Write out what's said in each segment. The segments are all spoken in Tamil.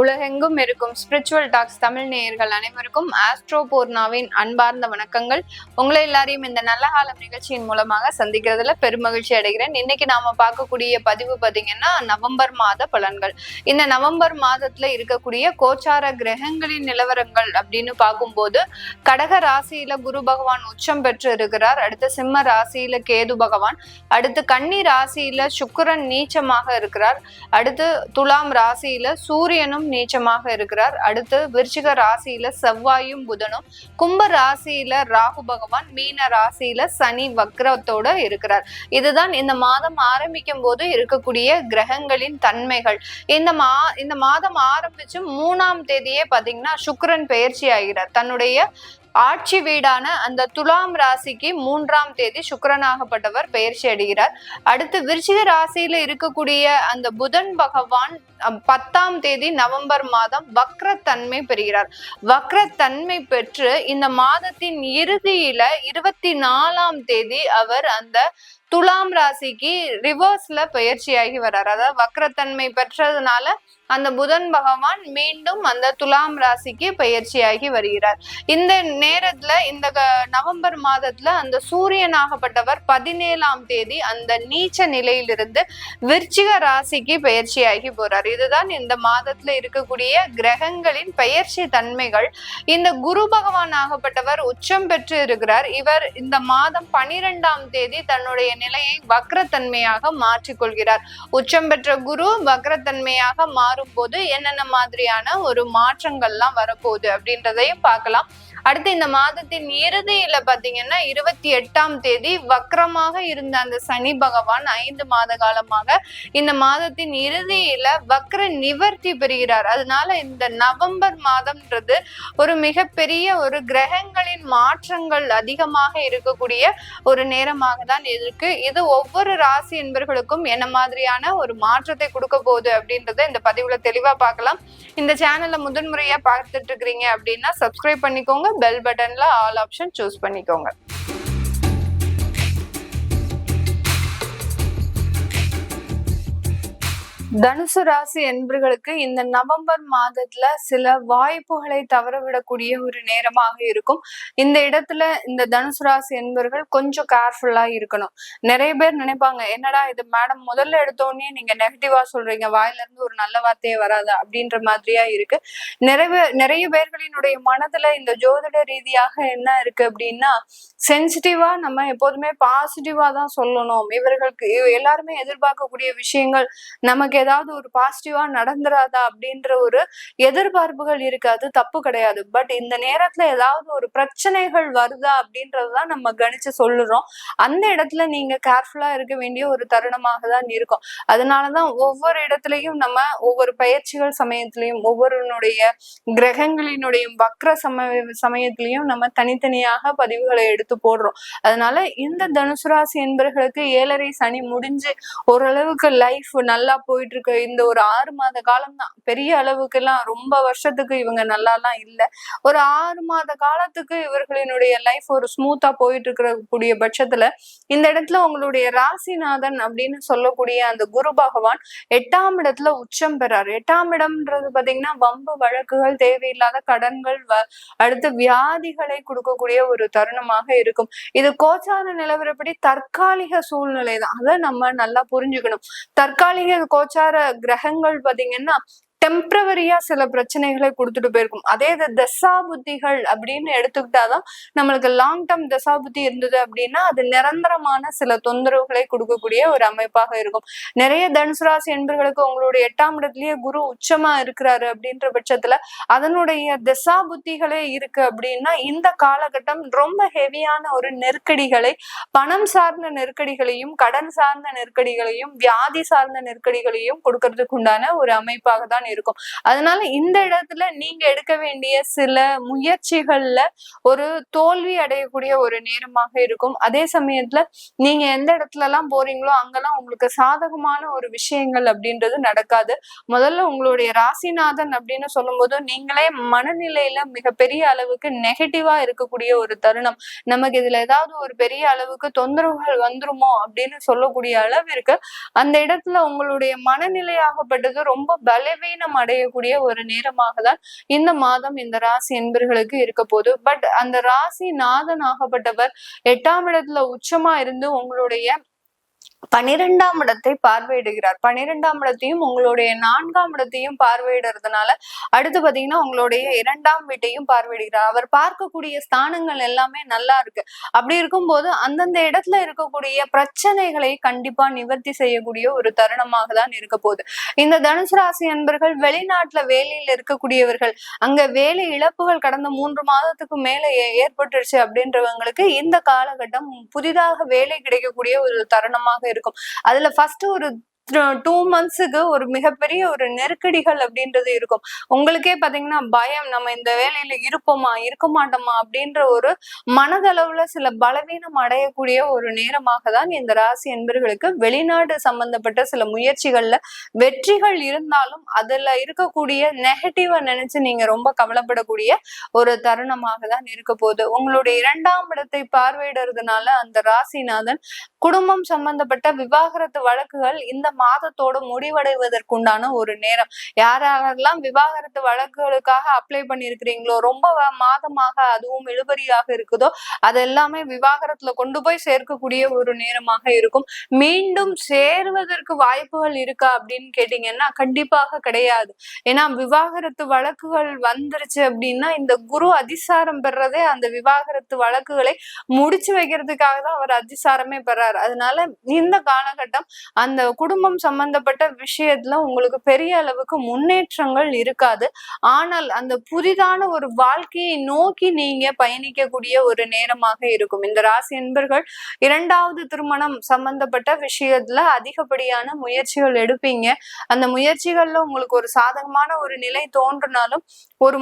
உலகெங்கும் இருக்கும் ஸ்பிரிச்சுவல் டாக்ஸ் தமிழ் நேயர்கள் அனைவருக்கும் ஆஸ்ட்ரோ பூர்ணாவின் அன்பார்ந்த வணக்கங்கள். உங்களை எல்லாரையும் இந்த நல்ல காலம் நிகழ்ச்சியின் மூலமாக சந்திக்கிறதுல பெருமகிழ்ச்சி அடைகிறேன். இன்னைக்கு நாம பார்க்கக்கூடிய பதிவு பாத்தீங்கன்னா நவம்பர் மாத பலன்கள். இந்த நவம்பர் மாதத்துல இருக்கக்கூடிய கோச்சார கிரகங்களின் நிலவரங்கள் அப்படின்னு பார்க்கும்போது கடக ராசியில குரு பகவான் உச்சம் பெற்று இருக்கிறார். அடுத்து சிம்ம ராசியில கேது பகவான், அடுத்து கன்னி ராசியில சுக்கிரன் நீச்சமாக இருக்கிறார். அடுத்து துலாம் ராசியில சூரியனும் நீச்சமாக இருக்கிறார். அடுத்து விருச்சிக ராசியில செவ்வாயும் புதனும், கும்ப ராசியில ராகு பகவான், மீன ராசியில சனி வக்ரத்தோட இருக்கிறார். இதுதான் இந்த மாதம் ஆரம்பிக்கும் போது இருக்கக்கூடிய கிரகங்களின் தன்மைகள். இந்த மாதம் ஆரம்பிச்சு 3ஆம் தேதியே பாத்தீங்கன்னா சுக்கிரன் பெயர்ச்சி ஆகிறார். தன்னுடைய ஆட்சி வீடான அந்த துலாம் ராசிக்கு 3ஆம் தேதி சுக்கிரனாகப்பட்டவர் பெயர்ச்சி அடைகிறார். அடுத்து விருச்சிக ராசியில இருக்கக்கூடிய அந்த புதன் பகவான் 10ஆம் தேதி நவம்பர் மாதம் வக்ரத்தன்மை பெறுகிறார். வக்ரத்தன்மை பெற்று இந்த மாதத்தின் இறுதியில 24ஆம் தேதி அவர் அந்த துலாம் ராசிக்கு ரிவர்ஸ்ல பயிற்சியாகி வர்றார். அதாவது வக்ரத்தன்மை பெற்றதுனால அந்த புதன் பகவான் மீண்டும் அந்த துலாம் ராசிக்கு பயிற்சியாகி வருகிறார். இந்த நேரத்துல இந்த நவம்பர் மாதத்துல அந்த சூரியனாகப்பட்டவர் 17ஆம் தேதி அந்த நீச்ச நிலையிலிருந்து விருச்சிக ராசிக்கு பயிற்சியாகி போறார். இதுதான் இந்த மாதத்துல இருக்கக்கூடிய கிரகங்களின் பெயர்ச்சி தன்மைகள். இந்த குரு பகவான் ஆகப்பட்டவர் உச்சம் பெற்று இருக்கிறார். இவர் இந்த மாதம் 12ஆம் தேதி தன்னுடைய நிலையை வக்ரத்தன்மையாக மாற்றிக்கொள்கிறார். உச்சம் பெற்ற குரு வக்ரத்தன்மையாக மாறும் போது என்னென்ன மாதிரியான ஒரு மாற்றங்கள்லாம் வரப்போகுது அப்படின்றதையும் பார்க்கலாம். அடுத்து இந்த மாதத்தின் இறுதியில பாத்தீங்கன்னா 28ஆம் தேதி வக்ரமாக இருந்த அந்த சனி பகவான் 5 மாத காலமாக இந்த மாதத்தின் இறுதியில வக்ர நிவர்த்தி பெறுகிறார். அதனால இந்த நவம்பர் மாதம்ன்றது ஒரு மிகப்பெரிய ஒரு கிரகங்களின் மாற்றங்கள் அதிகமாக இருக்கக்கூடிய ஒரு நேரமாக தான் இருக்கு. இது ஒவ்வொரு ராசி என்பர்களுக்கும் என்ன மாதிரியான ஒரு மாற்றத்தை கொடுக்க போகுது அப்படின்றத இந்த பதிவுல தெளிவா பார்க்கலாம். இந்த சேனல்ல முதன்முறையா பார்த்துட்டு இருக்கிறீங்க அப்படின்னா சப்ஸ்கிரைப் பண்ணிக்கோங்க. பெல் பட்டன்ல ஆல் ஆப்ஷன் சூஸ் பண்ணிக்கோங்க. தனுசு ராசி என்பர்களுக்கு இந்த நவம்பர் மாதத்துல சில வாய்ப்புகளை தவறவிடக்கூடிய ஒரு நேரமாக இருக்கும். இந்த இடத்துல இந்த தனுசு ராசி என்பர்கள் கொஞ்சம் கேர்ஃபுல்லா இருக்கணும். நிறைய பேர் நினைப்பாங்க, என்னடா இது மேடம் முதல்ல எடுத்தோடனே நீங்க நெகட்டிவா சொல்றீங்க, வாயில இருந்து ஒரு நல்ல வார்த்தையே வராது அப்படின்ற மாதிரியா இருக்கு. நிறைய பேர்களினுடைய மனதுல இந்த ஜோதிட ரீதியாக என்ன இருக்கு அப்படின்னா, சென்சிட்டிவா நம்ம எப்போதுமே பாசிட்டிவா தான் சொல்லணும். இவர்களுக்கு எல்லாருமே எதிர்பார்க்கக்கூடிய விஷயங்கள் நமக்கு ஏதாவது ஒரு பாசிட்டிவா நடந்துராதா அப்படின்ற ஒரு எதிர்பார்ப்புகள் இருக்கு. அது தப்பு கிடையாது. பட் இந்த நேரத்துல ஏதாவது ஒரு பிரச்சனைகள் வருதா அப்படின்றதுதான் நம்ம கணிச்சு சொல்லுறோம். அந்த இடத்துல நீங்க கேர்ஃபுல்லா இருக்க வேண்டிய ஒரு தருணமாக தான் இருக்கும். அதனாலதான் ஒவ்வொரு இடத்துலயும் நம்ம ஒவ்வொரு பயிற்சிகள் சமயத்திலையும் ஒவ்வொருனுடைய கிரகங்களினுடைய வக்ர சமயத்திலையும் நம்ம தனித்தனியாக பதிவுகளை எடுத்து போடுறோம். அதனால இந்த தனுசு ராசி என்பவர்களுக்கு 7.5 சனி முடிஞ்சு ஓரளவுக்கு லைஃப் நல்லா போயிட்டு இருக்கு. இந்த ஒரு 6 மாத காலம் தான். பெரிய அளவுக்கு எல்லாம் ரொம்ப வருஷத்துக்கு இவங்க நல்லா எல்லாம் இல்ல. ஒரு 6 மாத காலத்துக்கு இவர்களினுடைய லைஃப் ஒரு ஸ்மூத்தா போயிட்டு இருக்கக்கூடிய பட்சத்துல இந்த இடத்துல உங்களுடைய ராசிநாதன் அப்படின்னு சொல்லக்கூடிய அந்த குரு பகவான் 8ஆம் இடத்துல உச்சம் பெறார். 8ஆம் இடம்ன்றது பாத்தீங்கன்னா வம்பு வழக்குகள், தேவையில்லாத கடன்கள், அடுத்து வியாதிகளை கொடுக்கக்கூடிய ஒரு தருணமாக இருக்கும். இது கோச்சார நிலவரப்படி தற்காலிக சூழ்நிலை தான். அதை நம்ம நல்லா புரிஞ்சுக்கணும். தற்காலிக கோச்சார கிரகங்கள் பாத்தீங்கன்னா டெம்பரவரியா சில பிரச்சனைகளை கொடுத்துட்டு போயிருக்கும். அதே தசா புத்திகள் அப்படின்னு எடுத்துக்கிட்டாதான் நம்மளுக்கு லாங் டேர்ம் தசா புத்தி இருந்தது அப்படின்னா அது நிரந்தரமான சில தொந்தரவுகளை கொடுக்கக்கூடிய ஒரு அமைப்பாக இருக்கும். நிறைய தனுசு ராசி என்பர்களுக்கு உங்களுடைய 8ஆம் இடத்துலயே குரு உச்சமா இருக்கிறாரு அப்படின்ற பட்சத்துல அதனுடைய தசா புத்திகளே இருக்கு அப்படின்னா இந்த காலகட்டம் ரொம்ப ஹெவியான ஒரு நெருக்கடிகளை, பணம் சார்ந்த நெருக்கடிகளையும், கடன் சார்ந்த நெருக்கடிகளையும், வியாதி சார்ந்த நெருக்கடிகளையும் கொடுக்கறதுக்கு உண்டான ஒரு அமைப்பாக தான் இருக்கும். அதனால இந்த இடத்துல நீங்க எடுக்க வேண்டிய சில முயற்சிகள்ல ஒரு தோல்வி அடையக்கூடிய ஒரு நேரமாக இருக்கும். அதே சமயத்துல நீங்க எந்த இடத்துல எல்லாம் போறீங்களோ அங்கெல்லாம் உங்களுக்கு சாதகமான ஒரு விஷயங்கள் அப்படின்றது நடக்காது. முதல்ல உங்களுடைய ராசிநாதன் அப்படின்னு சொல்லும் போது நீங்களே மனநிலையில மிகப்பெரிய அளவுக்கு நெகட்டிவா இருக்கக்கூடிய ஒரு தருணம். நமக்கு இதுல ஏதாவது ஒரு பெரிய அளவுக்கு தொந்தரவுகள் வந்துருமோ அப்படின்னு சொல்லக்கூடிய அளவிற்கு அந்த இடத்துல உங்களுடைய மனநிலையாகப்பட்டது ரொம்ப பலவீன பலவீனம் அடையக்கூடிய ஒரு நேரமாக தான் இந்த மாதம் இந்த ராசி என்பர்களுக்கு இருக்க போகுது. பட் அந்த ராசி நாதன் ஆகப்பட்டவர் 8ஆம் இடத்துல உச்சமா இருந்து உங்களுடைய 12ஆம் இடத்தை பார்வையிடுகிறார். 12ஆம் இடத்தையும் உங்களுடைய 4ஆம் இடத்தையும் பார்வையிடுறதுனால அடுத்து பாத்தீங்கன்னா உங்களுடைய 2ஆம் வீட்டையும் பார்வையிடுகிறார். அவர் பார்க்கக்கூடிய ஸ்தானங்கள் எல்லாமே நல்லா இருக்கு. அப்படி இருக்கும்போது அந்தந்த இடத்துல இருக்கக்கூடிய பிரச்சனைகளை கண்டிப்பா நிவர்த்தி செய்யக்கூடிய ஒரு தருணமாக தான் இருக்க போகுது. இந்த தனுசு ராசி அன்பர்கள் வெளிநாட்டுல வேலையில இருக்கக்கூடியவர்கள், அங்க வேலை இழப்புகள் கடந்த 3 மாதத்துக்கு மேல ஏற்பட்டுருச்சு அப்படின்றவங்களுக்கு இந்த காலகட்டம் புதிதாக வேலை கிடைக்கக்கூடிய ஒரு தருணமாக இருக்கும். அதுல ஃபர்ஸ்ட் ஒரு 2 மந்த்ஸுக்கு ஒரு மிகப்பெரிய ஒரு நெருக்கடிகள் அப்படின்றது இருக்கும். உங்களுக்கே பாத்தீங்கன்னா பயம், நம்ம இந்த வேலையில இருப்போமா இருக்க மாட்டோமா அப்படின்ற ஒரு மனதளவுல சில பலவீனம் அடையக்கூடிய ஒரு நேரமாக தான் இந்த ராசி என்பர்களுக்கு வெளிநாடு சம்பந்தப்பட்ட சில முயற்சிகள்ல வெற்றிகள் இருந்தாலும் அதுல இருக்கக்கூடிய நெகட்டிவா நினைச்சு நீங்க ரொம்ப கவலைப்படக்கூடிய ஒரு தருணமாக தான் இருக்க போகுது. உங்களுடைய 2ஆம் இடத்தை பார்வையிடுறதுனால அந்த ராசிநாதன் குடும்பம் சம்பந்தப்பட்ட விவாகரத்து வழக்குகள் இந்த மாதத்தோட முடிவடைவதற்குண்டான ஒரு நேரம். யாரெல்லாம் விவாகரத்து வழக்குகளுக்காக அப்ளை பண்ணிருக்கிறீங்களோ, ரொம்ப மாதமாக அதுவும் இழுபறியாக இருக்குதோ, அது எல்லாமே விவாகரத்துல கொண்டு போய் சேர்க்கக்கூடிய ஒரு நேரமாக இருக்கும். மீண்டும் சேருவதற்கு வாய்ப்புகள் இருக்கா அப்படின்னு கேட்டீங்கன்னா கண்டிப்பாக கிடையாது. ஏன்னா விவாகரத்து வழக்குகள் வந்துருச்சு அப்படின்னா இந்த குரு அதிசாரம் பெறதே அந்த விவாகரத்து வழக்குகளை முடிச்சு வைக்கிறதுக்காக தான் அவர் அதிசாரமே பெறாரு. அதனால இந்த காலகட்டம் அந்த குடும்பம் சம்பந்தப்பட்ட விஷயத்துல உங்களுக்கு பெரிய அளவுக்கு முன்னேற்றங்கள் இருக்காது. ஆனால் அந்த புதிதான ஒரு வாழ்க்கையை நோக்கி நீங்க பயணிக்கக்கூடிய ஒரு நேரமாக இருக்கும். இந்த ராசி என்பர்கள் 2வது திருமணம் சம்பந்தப்பட்ட விஷயத்துல அதிகப்படியான முயற்சிகள் எடுப்பீங்க. அந்த முயற்சிகள்ல உங்களுக்கு ஒரு சாதகமான ஒரு நிலை தோன்றினாலும் ஒரு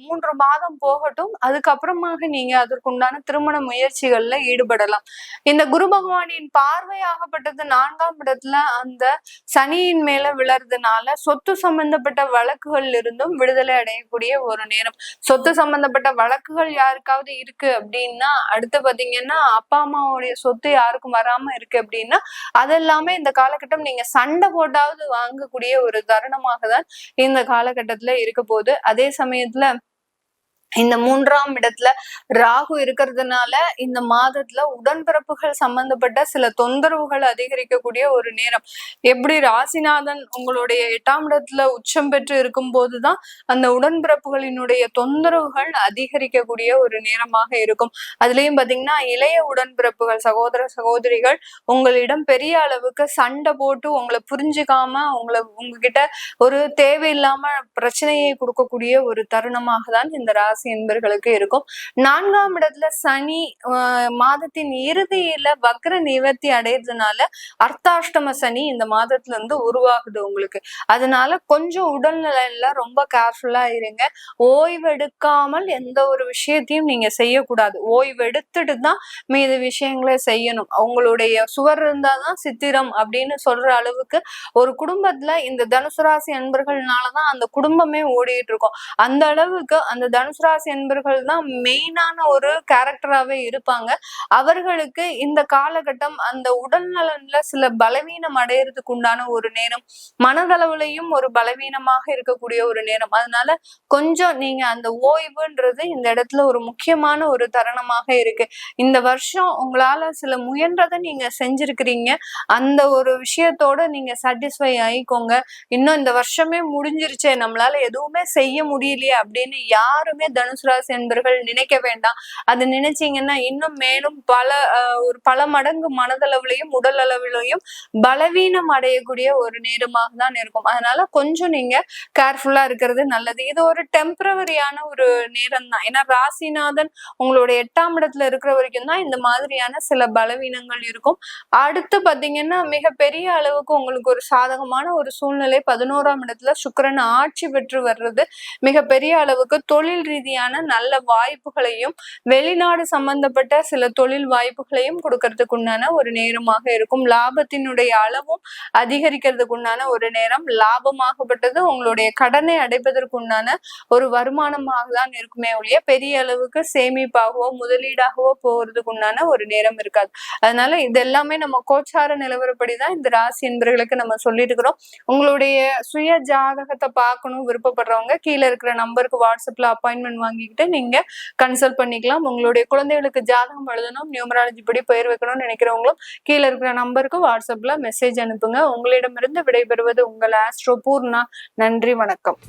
3 மாதம் போகட்டும், அதுக்கப்புறமாக நீங்க அதற்குண்டான திருமண முயற்சிகள்ல ஈடுபடலாம். இந்த குரு பகவானின் பார்வையாகப்பட்டது 4ஆம் இடத்துல அந்த சனியின் மேல விழறதுனால சொத்து சம்பந்தப்பட்ட வழக்குகள் இருந்தும் விடுதலை அடையக்கூடிய ஒரு நேரம். சொத்து சம்பந்தப்பட்ட வழக்குகள் யாருக்காவது இருக்கு அப்படின்னா, அடுத்து பாத்தீங்கன்னா அப்பா அம்மாவுடைய சொத்து யாருக்கும் வராம இருக்கு அப்படின்னா அதெல்லாமே இந்த காலகட்டம் நீங்க சண்டை போட்டாவது வாங்கக்கூடிய ஒரு தருணமாக தான் இந்த காலகட்டத்துல இருக்க போகுது. அதே சமயத்துல இந்த 3ஆம் இடத்துல ராகு இருக்கிறதுனால இந்த மாதத்துல உடன்பிறப்புகள் சம்பந்தப்பட்ட சில தொந்தரவுகள் அதிகரிக்கக்கூடிய ஒரு நேரம். எப்படி ராசிநாதன் உங்களுடைய 8ஆம் இடத்துல உச்சம் பெற்று இருக்கும் போதுதான் அந்த உடன்பிறப்புகளினுடைய தொந்தரவுகள் அதிகரிக்கக்கூடிய ஒரு நேரமாக இருக்கும். அதுலயும் பாத்தீங்கன்னா இளைய உடன்பிறப்புகள் சகோதர சகோதரிகள் உங்களிடம் பெரிய அளவுக்கு சண்டை போட்டு உங்களை புரிஞ்சுக்காம உங்ககிட்ட ஒரு தேவையில்லாம பிரச்சனையை கொடுக்கக்கூடிய ஒரு தருணமாக தான் இந்த ராசி என்பர்களுக்கு இருக்கும். 4ஆம் இடத்துல சனி மாதத்தின் இறுதியில வக்ர நிவர்த்தி அடைறதுனால அர்த்தாஷ்டம சனி இந்த மாதத்துல இருந்து உருவாகுது உங்களுக்கு. அதனால கொஞ்சம் உடல்நிலையில ரொம்ப கேர்ஃபுல்லா இருங்க. ஓய்வெடுக்காமல் எந்த ஒரு விஷயத்தையும் நீங்க செய்யக்கூடாது. ஓய்வெடுத்துட்டு தான் மீது விஷயங்களை செய்யணும். அவங்களுடைய சுவர் இருந்தாதான் சித்திரம் அப்படின்னு சொல்ற அளவுக்கு ஒரு குடும்பத்துல இந்த தனுசு ராசி அன்பர்கள்னாலதான் அந்த குடும்பமே ஓடிட்டு இருக்கும். அந்த அளவுக்கு அந்த தனுசு ராசி என்பர்கள் தான் மெயினான ஒரு கேரக்டராகவே இருப்பாங்க. அவர்களுக்கு இந்த காலகட்டம் அந்த உடல்நலன்ல சில பலவீனம் அடையறதுக்கு உண்டான ஒரு நேரம், மனதளவுலையும் ஒரு பலவீனமாக இருக்கக்கூடிய ஒரு நேரம். அதனால கொஞ்சம் நீங்க அந்த ஓய்வுன்றது இந்த இடத்துல ஒரு முக்கியமான ஒரு தருணமாக இருக்கு. இந்த வருஷம் உங்களால சில முயன்றதை நீங்க செஞ்சிருக்கிறீங்க. அந்த ஒரு விஷயத்தோட நீங்க சாட்டிஸ்ஃபை ஆயிக்கோங்க. இன்னும் இந்த வருஷமே முடிஞ்சிருச்சே, நம்மளால எதுவுமே செய்ய முடியலையே அப்படின்னு யாருமே தனுசு ராசி என்பர்கள் நினைக்க வேண்டாம். அது நினைச்சீங்கன்னா இன்னும் மேலும் பல மடங்கு மனதளவுலையும் உடல் அளவிலையும் பலவீனம் அடையக்கூடிய ஒரு நேரமாக தான் இருக்கும். அதனால கொஞ்சம் நீங்க கேர்ஃபுல்லா இருக்கிறது நல்லது. இது ஒரு டெம்பரவரியான ஒரு நேரம் தான். ஏன்னா ராசிநாதன் உங்களுடைய 8ஆம் இடத்துல இருக்கிற வரைக்கும் தான் இந்த மாதிரியான சில பலவீனங்கள் இருக்கும். அடுத்து பாத்தீங்கன்னா மிகப்பெரிய அளவுக்கு உங்களுக்கு ஒரு சாதகமான ஒரு சூழ்நிலை 11ஆம் இடத்துல சுக்கிரன் ஆட்சி பெற்று வர்றது மிகப்பெரிய அளவுக்கு தொழில் ரீதியா ரீதியான நல்ல வாய்ப்புகளையும் வெளிநாடு சம்பந்தப்பட்ட சில தொழில் வாய்ப்புகளையும் கொடுக்கறதுக்கு உண்டான ஒரு நேரமாக இருக்கும். லாபத்தினுடைய அளவும் அதிகரிக்கிறதுக்கு உண்டான ஒரு நேரம். லாபமாகப்பட்டது உங்களுடைய கடனை அடைப்பதற்கு உண்டான ஒரு வருமானமாக தான் இருக்குமே ஒழிய பெரிய அளவுக்கு சேமிப்பாகவோ முதலீடாகவோ போறதுக்கு உண்டான ஒரு நேரம் இருக்காது. அதனால இது எல்லாமே நம்ம கோச்சார நிலவரப்படிதான் இந்த ராசி என்பவர்களுக்கு நம்ம சொல்லிட்டு இருக்கிறோம். உங்களுடைய சுய ஜாதகத்தை பார்க்கணும் விருப்பப்படுறவங்க கீழே இருக்கிற நம்பருக்கு வாட்ஸ்அப்ல அப்பாயின்மெண்ட் வாங்கிக்கிட்டு நீங்க கன்சல்ட் பண்ணிக்கலாம். உங்களுடைய குழந்தைகளுக்கு ஜாதகம் எழுதணும், நியூமராலஜி படி பெயர் வைக்கணும்னு நினைக்கிறவங்களும் கீழே இருக்கிற நம்பருக்கு வாட்ஸ்அப்ல மெசேஜ் அனுப்புங்க. உங்களிடமிருந்து விடைபெறுவது உங்கள் ஆஸ்ட்ரோ பூர்ணா. நன்றி, வணக்கம்.